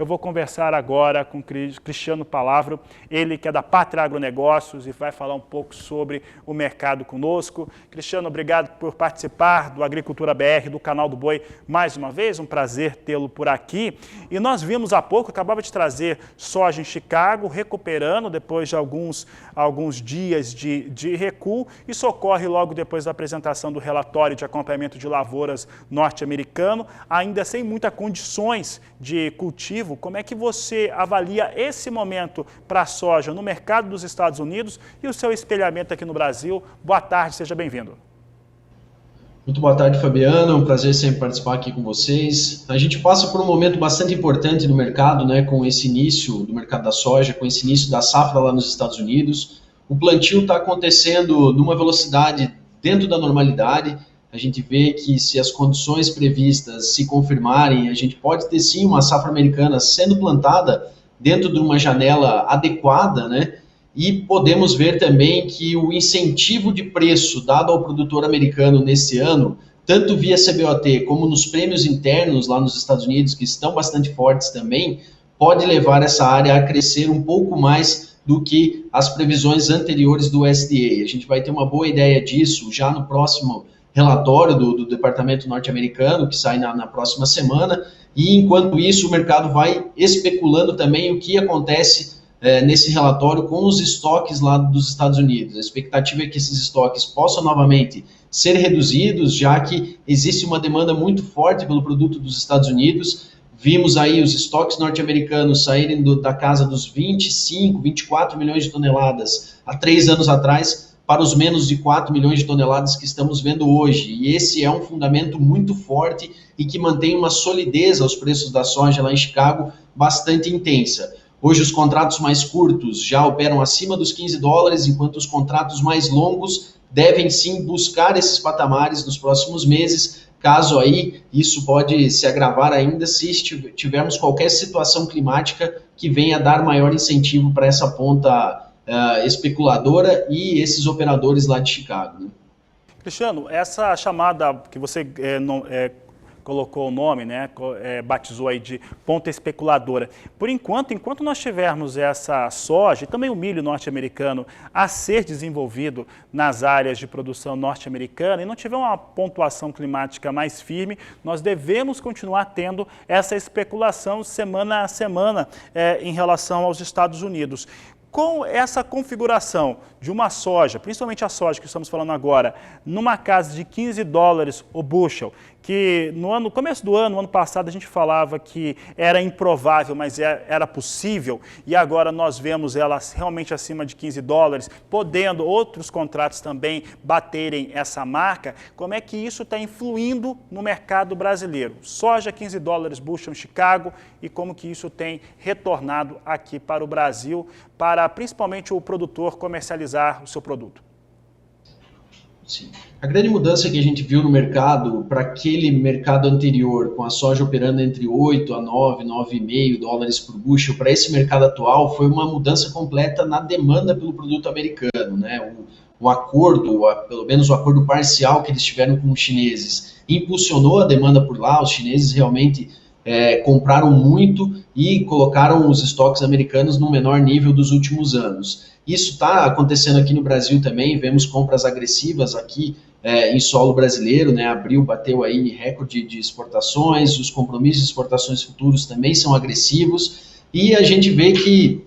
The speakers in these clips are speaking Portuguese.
Eu vou conversar agora com Cristiano Palavro, ele que é da Pátria Agronegócios e vai falar um pouco sobre o mercado conosco. Cristiano, obrigado por participar do Agricultura BR, do Canal do Boi, mais uma vez, um prazer tê-lo por aqui. E nós vimos há pouco, acabava de trazer soja em Chicago, recuperando depois de alguns dias de recuo. Isso ocorre logo depois da apresentação do relatório de acompanhamento de lavouras norte-americano, ainda sem muitas condições de cultivo. Como é que você avalia esse momento para a soja no mercado dos Estados Unidos e o seu espelhamento aqui no Brasil? Boa tarde, seja bem-vindo. Muito boa tarde, Fabiano. É um prazer sempre participar aqui com vocês. A gente passa por um momento bastante importante no mercado, né, com esse início do mercado da soja, com esse início da safra lá nos Estados Unidos. O plantio está acontecendo numa velocidade dentro da normalidade. A gente vê que se as condições previstas se confirmarem, a gente pode ter sim uma safra americana sendo plantada dentro de uma janela adequada, né? E podemos ver também que o incentivo de preço dado ao produtor americano nesse ano, tanto via CBOT como nos prêmios internos lá nos Estados Unidos, que estão bastante fortes também, pode levar essa área a crescer um pouco mais do que as previsões anteriores do USDA. A gente vai ter uma boa ideia disso já no próximo relatório do Departamento norte-americano, que sai na próxima semana, e enquanto isso o mercado vai especulando também o que acontece nesse relatório com os estoques lá dos Estados Unidos. A expectativa é que esses estoques possam novamente ser reduzidos, já que existe uma demanda muito forte pelo produto dos Estados Unidos. Vimos aí os estoques norte-americanos saírem da casa dos 25, 24 milhões de toneladas há 3 anos atrás, para os menos de 4 milhões de toneladas que estamos vendo hoje. E esse é um fundamento muito forte e que mantém uma solidez aos preços da soja lá em Chicago bastante intensa. Hoje os contratos mais curtos já operam acima dos $15, enquanto os contratos mais longos devem sim buscar esses patamares nos próximos meses, caso aí isso pode se agravar ainda se tivermos qualquer situação climática que venha dar maior incentivo para essa ponta especuladora e esses operadores lá de Chicago. Né? Cristiano, essa chamada que você colocou o nome, né, batizou aí de ponta especuladora. Por enquanto nós tivermos essa soja e também o milho norte-americano a ser desenvolvido nas áreas de produção norte-americana e não tiver uma pontuação climática mais firme, nós devemos continuar tendo essa especulação semana a semana em relação aos Estados Unidos. Com essa configuração de uma soja, principalmente a soja que estamos falando agora, numa casa de $15 o bushel, que no começo do ano passado, a gente falava que era improvável, mas era possível, e agora nós vemos ela realmente acima de $15, podendo outros contratos também baterem essa marca. Como é que isso está influindo no mercado brasileiro? Soja $15 bushel em Chicago, e como que isso tem retornado aqui para o Brasil, para principalmente o produtor comercializar o seu produto? Sim. A grande mudança que a gente viu no mercado, para aquele mercado anterior, com a soja operando entre 8 a 9, 9,5 dólares por bushel, para esse mercado atual, foi uma mudança completa na demanda pelo produto americano. Né? O acordo, pelo menos o acordo parcial que eles tiveram com os chineses, impulsionou a demanda por lá. Os chineses realmente compraram muito e colocaram os estoques americanos no menor nível dos últimos anos. Isso está acontecendo aqui no Brasil também, vemos compras agressivas aqui em solo brasileiro, né? Abril bateu aí recorde de exportações, os compromissos de exportações futuros também são agressivos, e a gente vê que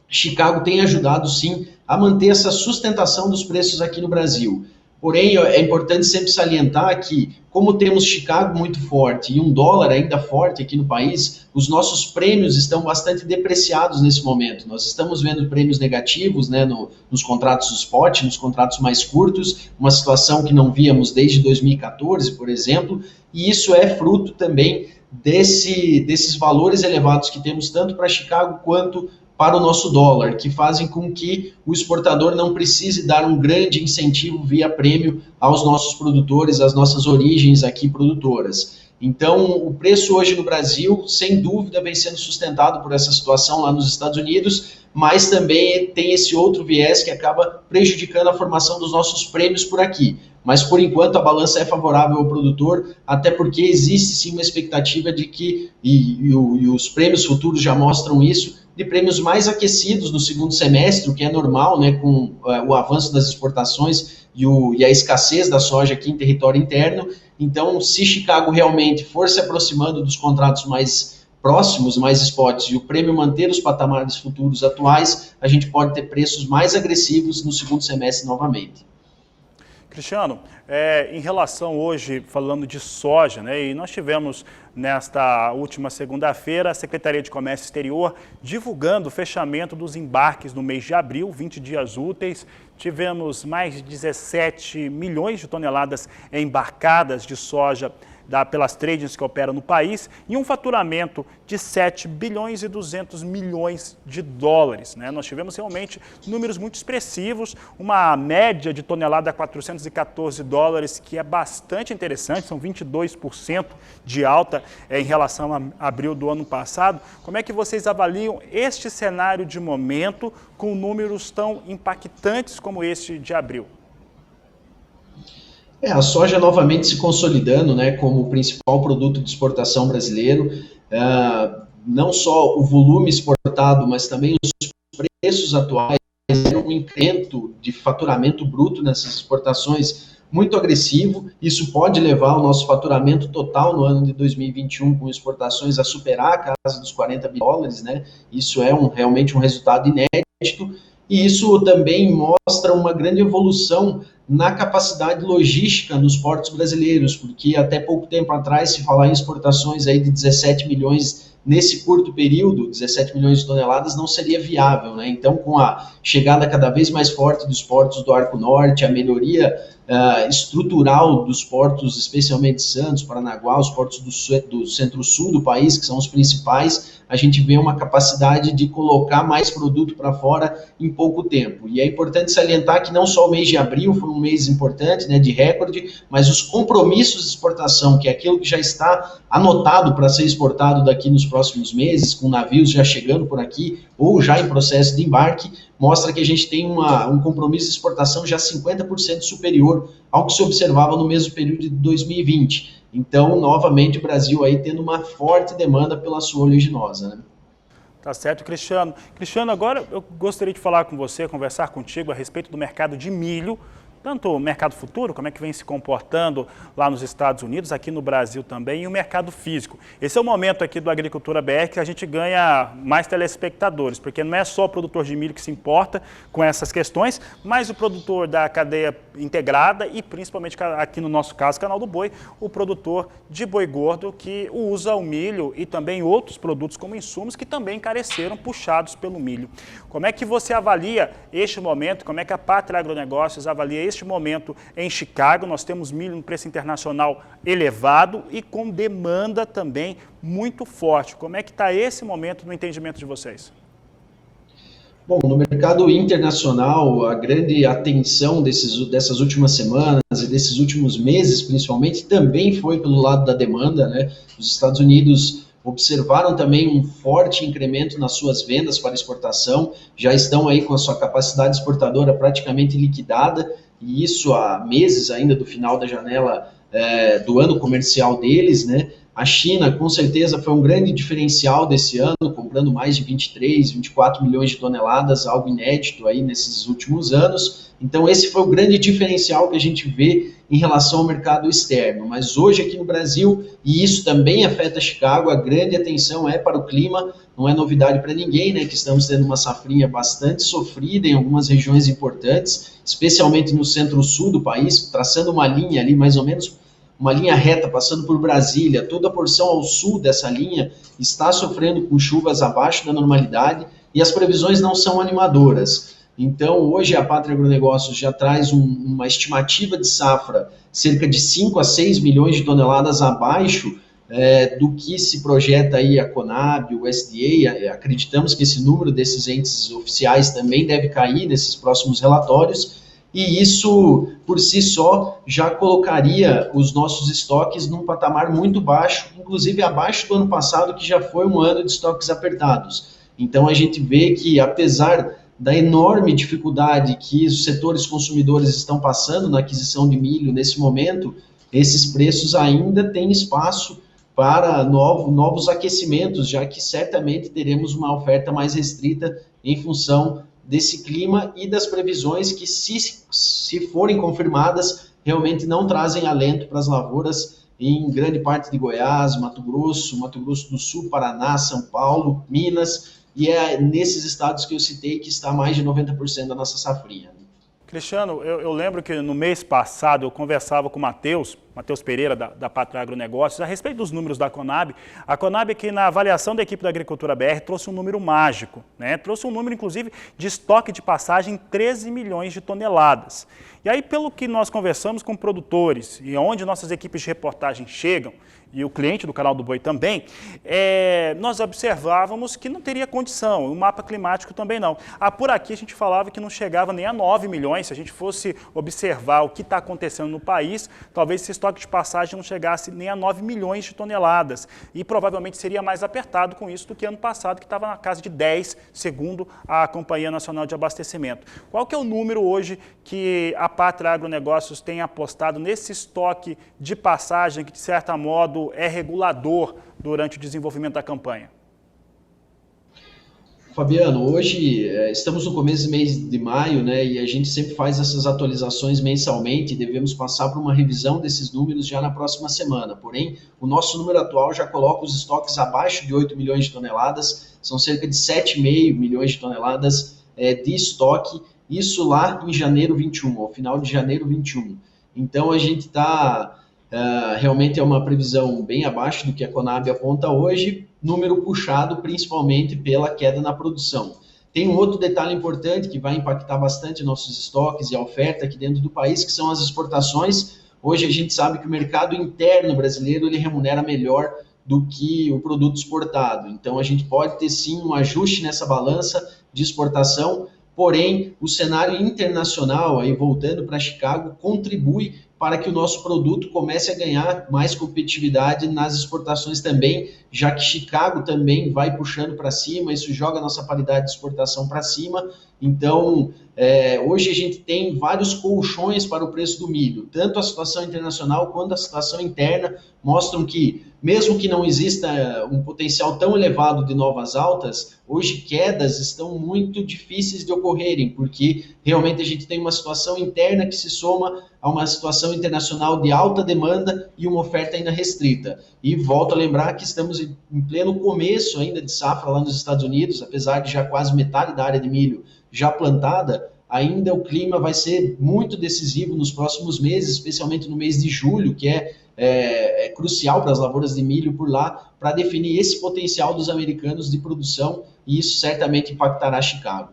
Chicago tem ajudado sim a manter essa sustentação dos preços aqui no Brasil. Porém, é importante sempre salientar que, como temos Chicago muito forte e um dólar ainda forte aqui no país, os nossos prêmios estão bastante depreciados nesse momento. Nós estamos vendo prêmios negativos, né, nos contratos do spot, nos contratos mais curtos, uma situação que não víamos desde 2014, por exemplo, e isso é fruto também desses valores elevados que temos tanto para Chicago quanto para o nosso dólar, que fazem com que o exportador não precise dar um grande incentivo via prêmio aos nossos produtores, às nossas origens aqui produtoras. Então, o preço hoje no Brasil, sem dúvida, vem sendo sustentado por essa situação lá nos Estados Unidos, mas também tem esse outro viés que acaba prejudicando a formação dos nossos prêmios por aqui. Mas, por enquanto, a balança é favorável ao produtor, até porque existe sim uma expectativa de que, e os prêmios futuros já mostram isso, de prêmios mais aquecidos no segundo semestre, o que é normal, né, com o avanço das exportações e a escassez da soja aqui em território interno. Então, se Chicago realmente for se aproximando dos contratos mais próximos, mais spots, e o prêmio manter os patamares futuros atuais, a gente pode ter preços mais agressivos no segundo semestre novamente. Cristiano, em relação hoje, falando de soja, né, e nós tivemos nesta última segunda-feira a Secretaria de Comércio Exterior divulgando o fechamento dos embarques no mês de abril, 20 dias úteis. Tivemos mais de 17 milhões de toneladas embarcadas de soja pelas tradings que operam no país e um faturamento de 7 bilhões e 200 milhões de dólares. Né? Nós tivemos realmente números muito expressivos, uma média de tonelada a 414 dólares, que é bastante interessante, são 22% de alta em relação a abril do ano passado. Como é que vocês avaliam este cenário de momento com números tão impactantes como este de abril? A soja novamente se consolidando, né, como o principal produto de exportação brasileiro. Não só o volume exportado, mas também os preços atuais, um incremento de faturamento bruto nessas exportações muito agressivo. Isso pode levar o nosso faturamento total no ano de 2021 com exportações a superar a casa dos 40 bilhões, né? Isso é realmente um resultado inédito. E isso também mostra uma grande evolução na capacidade logística nos portos brasileiros, porque até pouco tempo atrás se falar em exportações aí de 17 milhões nesse curto período, 17 milhões de toneladas, não seria viável, né? Então, com a chegada cada vez mais forte dos portos do Arco Norte, a melhoria estrutural dos portos, especialmente Santos, Paranaguá, os portos do centro-sul do país, que são os principais, a gente vê uma capacidade de colocar mais produto para fora em pouco tempo. E é importante salientar que não só o mês de abril foi um mês importante, né, de recorde, mas os compromissos de exportação, que é aquilo que já está anotado para ser exportado daqui nos próximos meses, com navios já chegando por aqui ou já em processo de embarque, mostra que a gente tem um compromisso de exportação já 50% superior ao que se observava no mesmo período de 2020. Então, novamente, o Brasil aí tendo uma forte demanda pela sua oleaginosa, né? Tá certo, Cristiano. Cristiano, agora eu gostaria de falar com você, conversar contigo a respeito do mercado de milho, tanto o mercado futuro, como é que vem se comportando lá nos Estados Unidos, aqui no Brasil também, e o mercado físico. Esse é o momento aqui do Agricultura BR que a gente ganha mais telespectadores, porque não é só o produtor de milho que se importa com essas questões, mas o produtor da cadeia integrada e principalmente aqui no nosso caso, Canal do Boi, o produtor de boi gordo que usa o milho e também outros produtos como insumos que também encareceram puxados pelo milho. Como é que você avalia este momento, como é que a Pátria Agronegócios avalia este momento em Chicago? Nós temos milho no preço internacional elevado e com demanda também muito forte. Como é que está esse momento no entendimento de vocês? Bom, no mercado internacional, a grande atenção dessas últimas semanas e desses últimos meses, principalmente, também foi pelo lado da demanda, né? Os Estados Unidos observaram também um forte incremento nas suas vendas para exportação, já estão aí com a sua capacidade exportadora praticamente liquidada, e isso há meses ainda do final da janela do ano comercial deles, né? A China, com certeza, foi um grande diferencial desse ano, comprando mais de 23, 24 milhões de toneladas, algo inédito aí nesses últimos anos. Então, esse foi o grande diferencial que a gente vê em relação ao mercado externo. Mas hoje aqui no Brasil, e isso também afeta Chicago, a grande atenção é para o clima. Não é novidade para ninguém, né, que estamos tendo uma safrinha bastante sofrida em algumas regiões importantes, especialmente no centro-sul do país, traçando uma linha ali mais ou menos, uma linha reta passando por Brasília. Toda a porção ao sul dessa linha está sofrendo com chuvas abaixo da normalidade e as previsões não são animadoras. Então, hoje a Pátria Agronegócios já traz uma estimativa de safra cerca de 5 a 6 milhões de toneladas abaixo do que se projeta aí a Conab, o SDA. Acreditamos que esse número desses entes oficiais também deve cair nesses próximos relatórios, e isso, por si só, já colocaria os nossos estoques num patamar muito baixo, inclusive abaixo do ano passado, que já foi um ano de estoques apertados. Então, a gente vê que, apesar da enorme dificuldade que os setores consumidores estão passando na aquisição de milho nesse momento, esses preços ainda têm espaço para novos aquecimentos, já que certamente teremos uma oferta mais restrita em função desse clima e das previsões que, se forem confirmadas, realmente não trazem alento para as lavouras em grande parte de Goiás, Mato Grosso do Sul, Paraná, São Paulo, Minas, e é nesses estados que eu citei que está mais de 90% da nossa safrinha. Cristiano, eu lembro que no mês passado eu conversava com o Matheus Pereira, da Pátria Agronegócios, a respeito dos números da Conab. A Conab, aqui na avaliação da equipe da Agricultura BR, trouxe um número mágico, né? Trouxe um número, inclusive, de estoque de passagem em 13 milhões de toneladas. E aí, pelo que nós conversamos com produtores e onde nossas equipes de reportagem chegam, e o cliente do Canal do Boi também, nós observávamos que não teria condição, o mapa climático também não. Por aqui a gente falava que não chegava nem a 9 milhões, se a gente fosse observar o que está acontecendo no país, talvez esse estoque de passagem não chegasse nem a 9 milhões de toneladas, e provavelmente seria mais apertado com isso do que ano passado, que estava na casa de 10, segundo a Companhia Nacional de Abastecimento. Qual que é o número hoje que a Pátria Agronegócios tem apostado nesse estoque de passagem que, de certo modo, é regulador durante o desenvolvimento da campanha? Fabiano, hoje estamos no começo do mês de maio, né, e a gente sempre faz essas atualizações mensalmente, e devemos passar por uma revisão desses números já na próxima semana. Porém, o nosso número atual já coloca os estoques abaixo de 8 milhões de toneladas, são cerca de 7,5 milhões de toneladas de estoque, isso lá em janeiro 21, ao final de janeiro 21. Então, a gente está... realmente é uma previsão bem abaixo do que a Conab aponta hoje, número puxado principalmente pela queda na produção. Tem um outro detalhe importante que vai impactar bastante nossos estoques e a oferta aqui dentro do país, que são as exportações. Hoje a gente sabe que o mercado interno brasileiro ele remunera melhor do que o produto exportado. Então a gente pode ter sim um ajuste nessa balança de exportação, porém o cenário internacional, aí voltando para Chicago, contribui para que o nosso produto comece a ganhar mais competitividade nas exportações também, já que Chicago também vai puxando para cima, isso joga a nossa paridade de exportação para cima. Então, hoje a gente tem vários colchões para o preço do milho. Tanto a situação internacional quanto a situação interna mostram que, mesmo que não exista um potencial tão elevado de novas altas, hoje quedas estão muito difíceis de ocorrerem, porque realmente a gente tem uma situação interna que se soma a uma situação internacional de alta demanda e uma oferta ainda restrita. E volto a lembrar que estamos em pleno começo ainda de safra lá nos Estados Unidos, apesar de já quase metade da área de milho já plantada, ainda o clima vai ser muito decisivo nos próximos meses, especialmente no mês de julho, que é crucial para as lavouras de milho por lá, para definir esse potencial dos americanos de produção, e isso certamente impactará Chicago.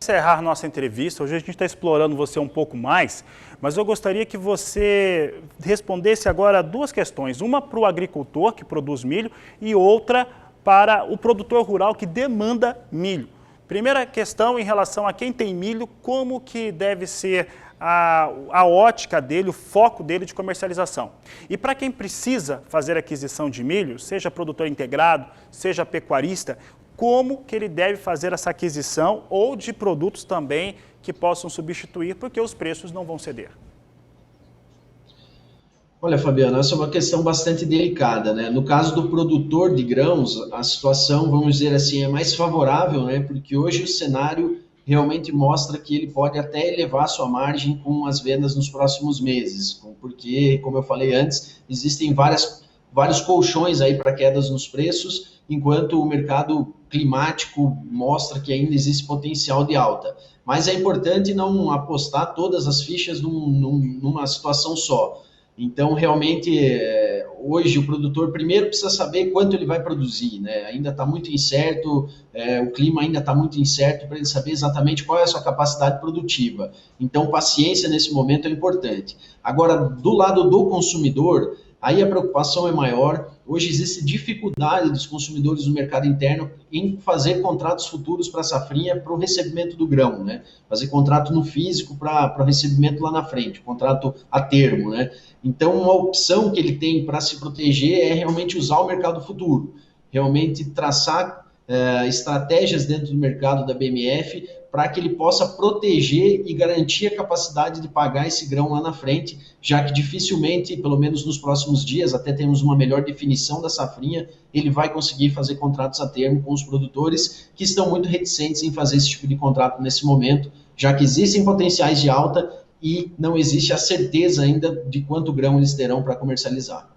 Encerrar nossa entrevista, hoje a gente está explorando você um pouco mais, mas eu gostaria que você respondesse agora duas questões, uma para o agricultor que produz milho e outra para o produtor rural que demanda milho. Primeira questão em relação a quem tem milho, como que deve ser a ótica dele, o foco dele de comercialização. E para quem precisa fazer aquisição de milho, seja produtor integrado, seja pecuarista, como que ele deve fazer essa aquisição ou de produtos também que possam substituir, porque os preços não vão ceder. Olha, Fabiano, essa é uma questão bastante delicada, né? No caso do produtor de grãos, a situação, vamos dizer assim, é mais favorável, né? Porque hoje o cenário realmente mostra que ele pode até elevar sua margem com as vendas nos próximos meses, porque, como eu falei antes, existem vários colchões aí para quedas nos preços, enquanto o mercado climático mostra que ainda existe potencial de alta. Mas é importante não apostar todas as fichas numa situação só. Então, realmente, hoje o produtor primeiro precisa saber quanto ele vai produzir, né? Ainda está muito incerto, o clima ainda está muito incerto para ele saber exatamente qual é a sua capacidade produtiva. Então, paciência nesse momento é importante. Agora, do lado do consumidor, aí a preocupação é maior. Hoje existe dificuldade dos consumidores no mercado interno em fazer contratos futuros para a safrinha para o recebimento do grão, né? Fazer contrato no físico para o recebimento lá na frente, contrato a termo, né? Então, uma opção que ele tem para se proteger é realmente usar o mercado futuro, realmente traçar estratégias dentro do mercado da BMF para que ele possa proteger e garantir a capacidade de pagar esse grão lá na frente, já que dificilmente, pelo menos nos próximos dias, até temos uma melhor definição da safrinha, ele vai conseguir fazer contratos a termo com os produtores que estão muito reticentes em fazer esse tipo de contrato nesse momento, já que existem potenciais de alta e não existe a certeza ainda de quanto grão eles terão para comercializar.